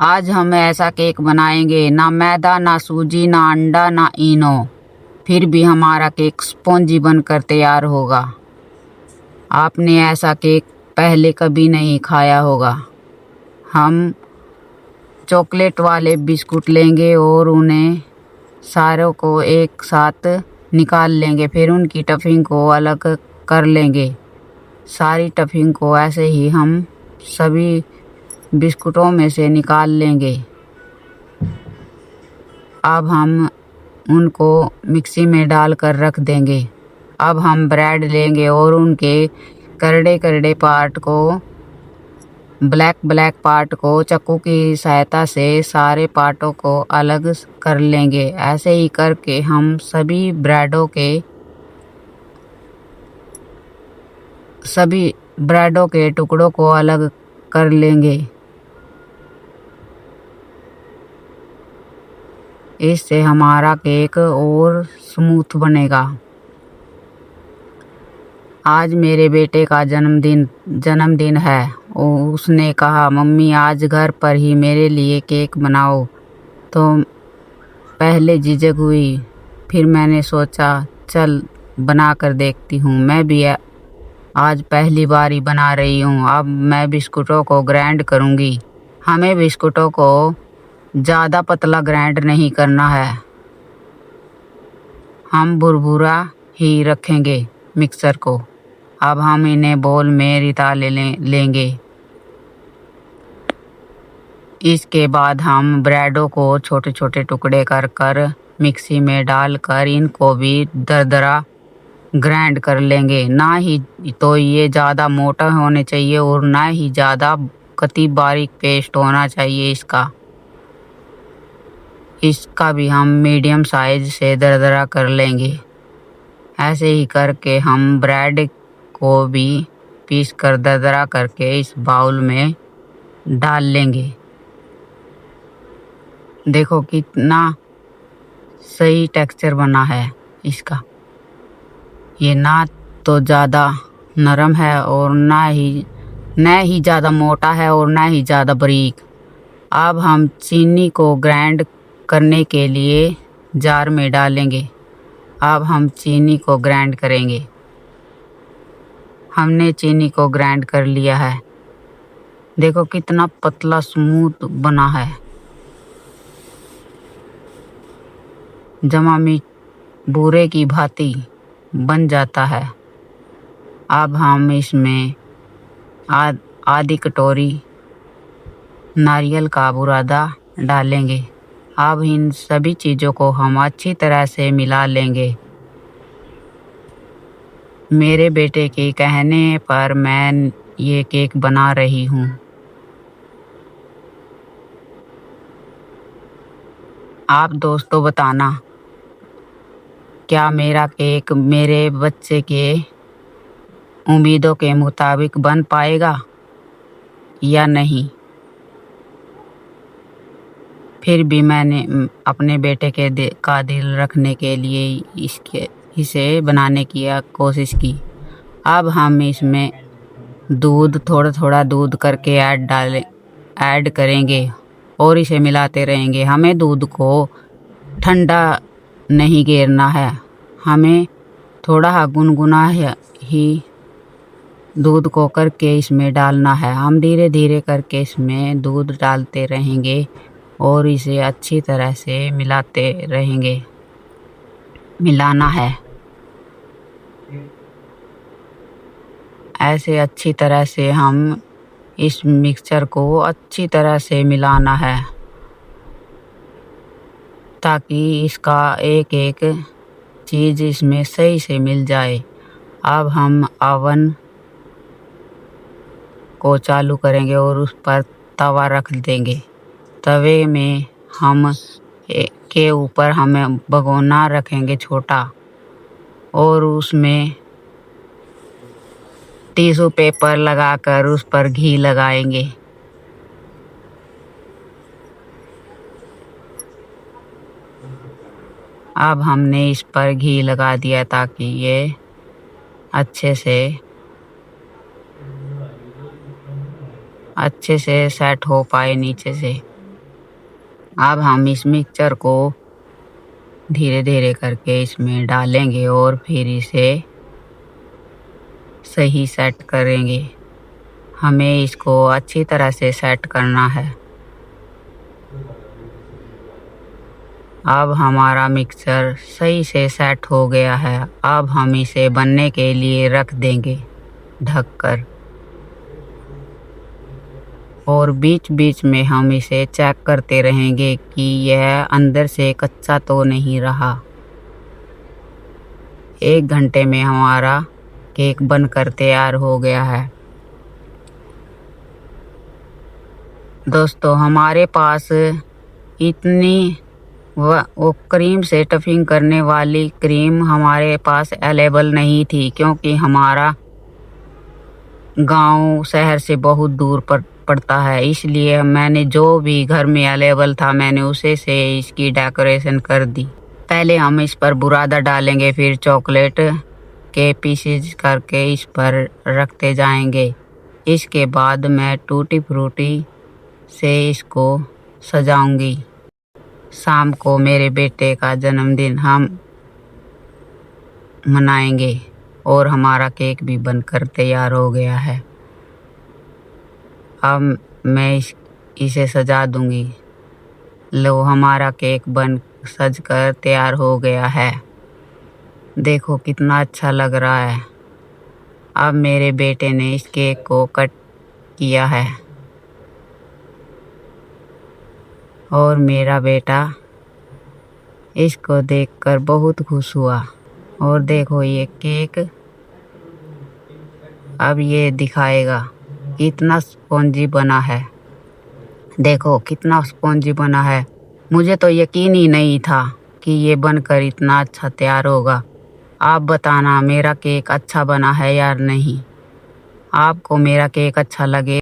आज हम ऐसा केक बनाएंगे, ना मैदा ना सूजी ना अंडा ना इनो, फिर भी हमारा केक स्पॉन्जी बनकर तैयार होगा। आपने ऐसा केक पहले कभी नहीं खाया होगा। हम चॉकलेट वाले बिस्कुट लेंगे और उन्हें सारों को एक साथ निकाल लेंगे, फिर उनकी टफिंग को अलग कर लेंगे। सारी टफिंग को ऐसे ही हम सभी बिस्कुटों में से निकाल लेंगे। अब हम उनको मिक्सी में डालकर रख देंगे। अब हम ब्रेड लेंगे और उनके करड़े करड़े पार्ट को, ब्लैक पार्ट को चाकू की सहायता से सारे पार्टों को अलग कर लेंगे। ऐसे ही करके हम सभी ब्रेडों के टुकड़ों को अलग कर लेंगे। इससे हमारा केक और स्मूथ बनेगा। आज मेरे बेटे का जन्मदिन है। उसने कहा, मम्मी आज घर पर ही मेरे लिए केक बनाओ। तो पहले झिझक हुई, फिर मैंने सोचा चल बना कर देखती हूँ। मैं भी आज पहली बार ही बना रही हूँ। अब मैं बिस्कुटों को ग्राइंड करूँगी। हमें बिस्कुटों को ज़्यादा पतला ग्राइंड नहीं करना है। हम भुरभुरा ही रखेंगे मिक्सर को। अब हम इन्हें बोल में रिता लेंगे। इसके बाद हम ब्रेडों को छोटे छोटे टुकड़े कर मिक्सी में डालकर इनको भी दरदरा ग्राइंड कर लेंगे। ना ही तो ये ज़्यादा मोटा होने चाहिए और ना ही ज़्यादा कति बारीक पेस्ट होना चाहिए। इसका भी हम मीडियम साइज से दरदरा कर लेंगे। ऐसे ही करके हम ब्रेड को भी पीस कर दरदरा करके इस बाउल में डाल लेंगे। देखो कितना सही टेक्सचर बना है इसका। ये ना तो ज़्यादा नरम है और ना ही ज़्यादा मोटा है और ना ही ज़्यादा बारीक। अब हम चीनी को ग्राइंड करने के लिए जार में डालेंगे। अब हम चीनी को ग्राइंड करेंगे। हमने चीनी को ग्राइंड कर लिया है। देखो कितना पतला स्मूथ बना है, जमा बूरे की भांति बन जाता है। अब हम इसमें आधी कटोरी नारियल का बुरादा डालेंगे। अब इन सभी चीज़ों को हम अच्छी तरह से मिला लेंगे। मेरे बेटे के कहने पर मैं ये केक बना रही हूँ। आप दोस्तों बताना, क्या मेरा केक मेरे बच्चे के उम्मीदों के मुताबिक बन पाएगा या नहीं। फिर भी मैंने अपने बेटे का दिल रखने के लिए इसे बनाने की कोशिश की। अब हम इसमें थोड़ा थोड़ा दूध करके ऐड करेंगे और इसे मिलाते रहेंगे। हमें दूध को ठंडा नहीं गिरना है। हमें थोड़ा गुनगुना ही दूध को करके इसमें डालना है। हम धीरे धीरे करके इसमें दूध डालते रहेंगे और इसे अच्छी तरह से मिलाना है। ऐसे अच्छी तरह से हम इस मिक्सचर को अच्छी तरह से मिलाना है ताकि इसका एक एक चीज़ इसमें सही से मिल जाए। अब हम ओवन को चालू करेंगे और उस पर तवा रख देंगे। तवे में के ऊपर हमें भगोना रखेंगे छोटा और उसमें टिश्यू पेपर लगाकर उस पर घी लगाएंगे। अब हमने इस पर घी लगा दिया ताकि ये अच्छे से सेट हो पाए नीचे से। अब हम इस मिक्सचर को धीरे धीरे करके इसमें डालेंगे और फिर इसे सही सेट करेंगे। हमें इसको अच्छी तरह से सेट करना है। अब हमारा मिक्सचर सही से सेट हो गया है। अब हम इसे बनने के लिए रख देंगे ढककर, और बीच बीच में हम इसे चेक करते रहेंगे कि यह अंदर से कच्चा तो नहीं रहा। 1 घंटे में हमारा केक बनकर तैयार हो गया है। दोस्तों, हमारे पास इतनी वो क्रीम से टफिंग करने वाली क्रीम हमारे पास अवेलेबल नहीं थी, क्योंकि हमारा गांव शहर से बहुत दूर पड़ता है। इसलिए मैंने जो भी घर में अवेलेबल था मैंने उसे से इसकी डेकोरेशन कर दी। पहले हम इस पर बुरादा डालेंगे, फिर चॉकलेट के पीसेज करके इस पर रखते जाएंगे। इसके बाद मैं टूटी फ्रूटी से इसको सजाऊंगी। शाम को मेरे बेटे का जन्मदिन हम मनाएंगे और हमारा केक भी बनकर तैयार हो गया है। अब मैं इसे सजा दूंगी। लो, हमारा केक बन सज कर तैयार हो गया है। देखो कितना अच्छा लग रहा है। अब मेरे बेटे ने इस केक को कट किया है और मेरा बेटा इसको देखकर बहुत खुश हुआ। और देखो ये केक अब ये दिखाएगा कितना स्पॉन्जी बना है। देखो कितना स्पॉन्जी बना है। मुझे तो यकीन ही नहीं था कि ये बनकर इतना अच्छा तैयार होगा। आप बताना मेरा केक अच्छा बना है या नहीं। आपको मेरा केक अच्छा लगे